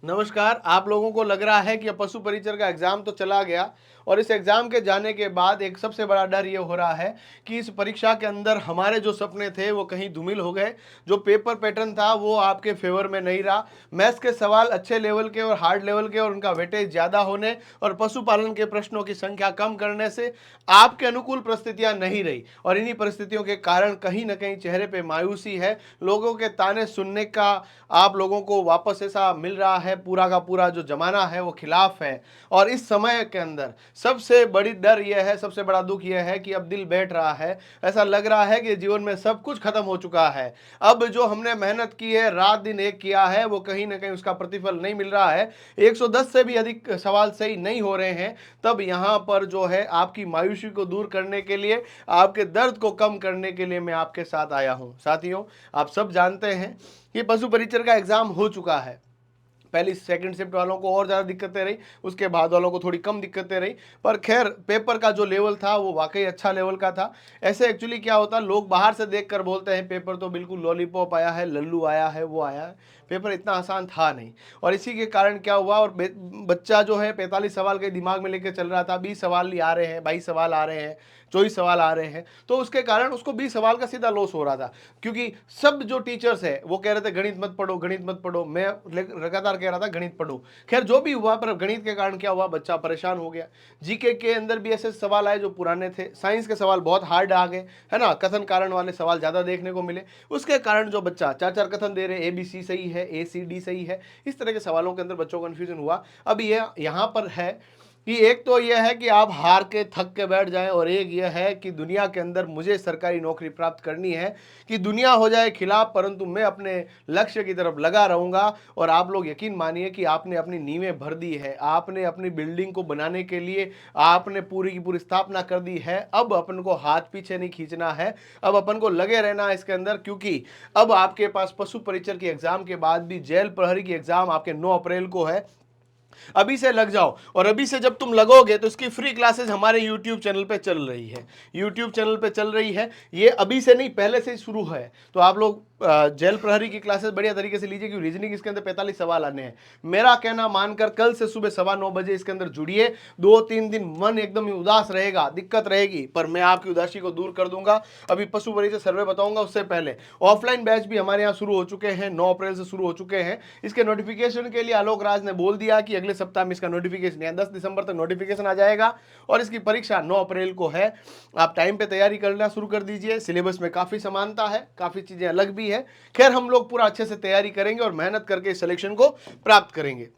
नमस्कार। आप लोगों को लग रहा है कि अब पशु परिचर का एग्ज़ाम तो चला गया और इस एग्ज़ाम के जाने के बाद एक सबसे बड़ा डर ये हो रहा है कि इस परीक्षा के अंदर हमारे जो सपने थे वो कहीं धूमिल हो गए। जो पेपर पैटर्न था वो आपके फेवर में नहीं रहा। मैथ्स के सवाल अच्छे लेवल के और हार्ड लेवल के और उनका वेटेज ज़्यादा होने और पशुपालन के प्रश्नों की संख्या कम करने से आपके अनुकूल परिस्थितियाँ नहीं रही और इन्हीं परिस्थितियों के कारण कहीं न कहीं चेहरे पे मायूसी है। लोगों के ताने सुनने का आप लोगों को वापस ऐसा मिल रहा है, पूरा का पूरा जो ज़माना है वो खिलाफ है। और इस समय के अंदर सबसे बड़ी डर यह है, सबसे बड़ा दुख यह है कि अब दिल बैठ रहा है। ऐसा लग रहा है कि जीवन में सब कुछ खत्म हो चुका है। अब जो हमने मेहनत की है, रात दिन एक किया है, वो कहीं न कहीं उसका प्रतिफल नहीं मिल रहा है। 110 से भी अधिक सवाल सही नहीं हो रहे हैं। तब यहाँ पर जो है आपकी मायूसी को दूर करने के लिए, आपके दर्द को कम करने के लिए मैं आपके साथ आया हूँ। साथियों, आप सब जानते हैं कि पशु परिचर का एग्ज़ाम हो चुका है। पहली सेकंड शिफ्ट वालों को और ज़्यादा दिक्कतें रही, उसके बाद वालों को थोड़ी कम दिक्कतें रही, पर खैर पेपर का जो लेवल था वो वाकई अच्छा लेवल का था। ऐसे एक्चुअली क्या होता है, लोग बाहर से देख कर बोलते हैं पेपर तो बिल्कुल लॉलीपॉप आया है, लल्लू आया है, वो आया है। पेपर इतना आसान था नहीं और इसी के कारण क्या हुआ, और बच्चा जो है 45 सवाल के दिमाग में लेकर चल रहा था, 20 सवाल ही आ रहे हैं, 22 सवाल आ रहे हैं, 24 सवाल आ रहे हैं, तो उसके कारण उसको 20 सवाल का सीधा लॉस हो रहा था। क्योंकि सब जो टीचर्स है वो कह रहे थे गणित मत पढ़ो, गणित मत पढ़ो। मैं लगातार कह रहा था गणित पढ़ो। खैर जो भी हुआ, पर गणित के कारण क्या हुआ, बच्चा परेशान हो गया। जीके के अंदर भी ऐसे सवाल आए जो पुराने थे। साइंस के सवाल बहुत हार्ड आ गए, है ना, कथन कारण वाले सवाल ज़्यादा देखने को मिले। उसके कारण जो बच्चा चार चार कथन दे रहे, ABC सही है, ACD सही है, इस तरह के सवालों के अंदर बच्चों को कन्फ्यूजन हुआ। अब ये यहाँ पर है कि एक तो यह है कि आप हार के थक के बैठ जाएं, और एक यह है कि दुनिया के अंदर मुझे सरकारी नौकरी प्राप्त करनी है, कि दुनिया हो जाए खिलाफ परंतु मैं अपने लक्ष्य की तरफ लगा रहूंगा। और आप लोग यकीन मानिए कि आपने अपनी नींवें भर दी है, आपने अपनी बिल्डिंग को बनाने के लिए आपने पूरी की पूरी स्थापना कर दी है। अब अपन को हाथ पीछे नहीं खींचना है, अब अपन को लगे रहना है इसके अंदर, क्योंकि अब आपके पास पशु परिचर की एग्जाम के बाद भी जेल प्रहरी की एग्जाम आपके 9 अप्रैल को है। अभी से लग जाओ, और अभी से जब तुम लगोगे तो इसकी फ्री क्लासेस हमारे यूट्यूब चैनल पे चल रही है। यूट्यूब चैनल पे चल रही है, ये अभी से नहीं पहले से ही शुरू है। तो आप लोग जेल प्रहरी की क्लासेस बढ़िया तरीके से लीजिए, क्योंकि रीजनिंग इसके अंदर 45 सवाल आने हैं। मेरा कहना मानकर कल से सुबह 9:15 बजे इसके अंदर जुड़िए। 2-3 दिन मन एकदम ही उदास रहेगा, दिक्कत रहेगी, पर मैं आपकी उदासी को दूर कर दूंगा। अभी पशु परिचय सर्वे बताऊंगा, उससे पहले ऑफलाइन बैच भी हमारे यहाँ शुरू हो चुके हैं, 9 अप्रैल से शुरू हो चुके हैं। इसके नोटिफिकेशन के लिए आलोक राज ने बोल दिया कि अगले सप्ताह में इसका नोटिफिकेशन है, 10 दिसंबर तक नोटिफिकेशन आ जाएगा। और इसकी परीक्षा 9 अप्रैल को है। आप टाइम पे तैयारी करना शुरू कर दीजिए। सिलेबस में काफ़ी समानता है, काफ़ी चीज़ें अलग भी है। खैर हम लोग पूरा अच्छे से तैयारी करेंगे और मेहनत करके इस सिलेक्शन को प्राप्त करेंगे।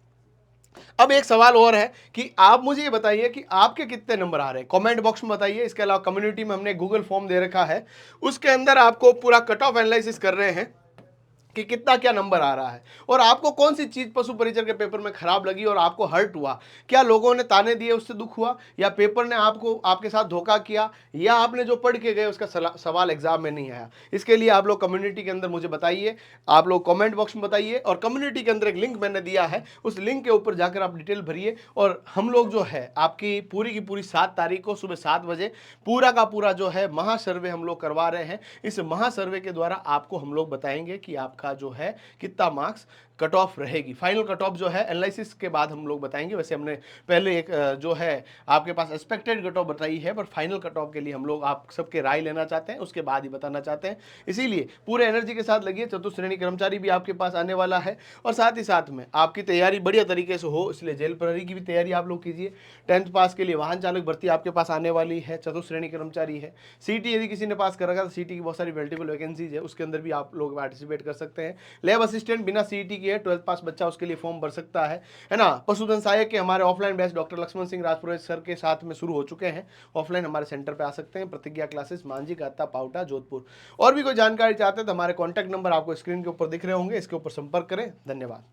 अब एक सवाल और है कि आप मुझे ये बताइए कि आपके कितने नंबर आ रहे हैं, कमेंट बॉक्स में बताइए। इसके अलावा कम्युनिटी में हमने गूगल फॉर्म दे रखा है, उसके अंदर आपको पूरा कट ऑफ एनालिसिस कर रहे हैं कि कितना क्या नंबर आ रहा है, और आपको कौन सी चीज पशु परिचर के पेपर में खराब लगी और आपको हर्ट हुआ। क्या लोगों ने ताने दिए उससे दुख हुआ, या पेपर ने आपको आपके साथ धोखा किया, या आपने जो पढ़ के गए उसका सवाल एग्जाम में नहीं आया। इसके लिए आप लोग कम्युनिटी के अंदर मुझे बताइए, आप लोग कमेंट बॉक्स में बताइए। और कम्युनिटी के अंदर एक लिंक मैंने दिया है, उस लिंक के ऊपर जाकर आप डिटेल भरिए। और हम लोग जो है आपकी पूरी की पूरी 7 तारीख को सुबह 7 बजे पूरा का पूरा जो है महासर्वे हम लोग करवा रहे हैं। इस महासर्वे के द्वारा आपको हम लोग बताएंगे कि आपका जो है कितना मार्क्स कट ऑफ रहेगी। फाइनल कट ऑफ जो है एनालिसिस के बाद हम लोग बताएंगे। वैसे हमने पहले एक जो है आपके पास एक्सपेक्टेड कट ऑफ बताई है, पर फाइनल कट ऑफ के लिए हम लोग आप सबके राय लेना चाहते हैं, उसके बाद ही बताना चाहते हैं। इसीलिए पूरे एनर्जी के साथ लगिए। चतुश्रेणी कर्मचारी भी आपके पास आने वाला है, और साथ ही साथ में आपकी तैयारी बढ़िया तरीके से हो, इसलिए जेल प्रहरी की भी तैयारी आप लोग कीजिए। 10th पास के लिए वाहन चालक भर्ती आपके पास आने वाली है, चतुश्रेणी कर्मचारी है। सीटी यदि किसी ने पास कर रखा तो सीटी की बहुत सारी मल्टीपल वैकेंसीज है, उसके अंदर भी आप लोग पार्टिसिपेट कर सकते हैं। लैब असिस्टेंट बिना सीईटी के 12th पास बच्चा उसके लिए फॉर्म भर सकता है ना। पशुधन सहायक के हमारे offline batch doctor Lakshman Singh Rajpurohit sir के साथ में शुरू हो चुके हैं। ऑफलाइन हमारे सेंटर पे आ सकते हैं, प्रतिज्ञा क्लासेस, मांझी काता पाउटा जोधपुर। और भी कोई जानकारी चाहते हैं तो हमारे कॉन्टैक्ट नंबर आपको स्क्रीन के ऊपर दिख रहे होंगे, इसके ऊपर संपर्क करें। धन्यवाद।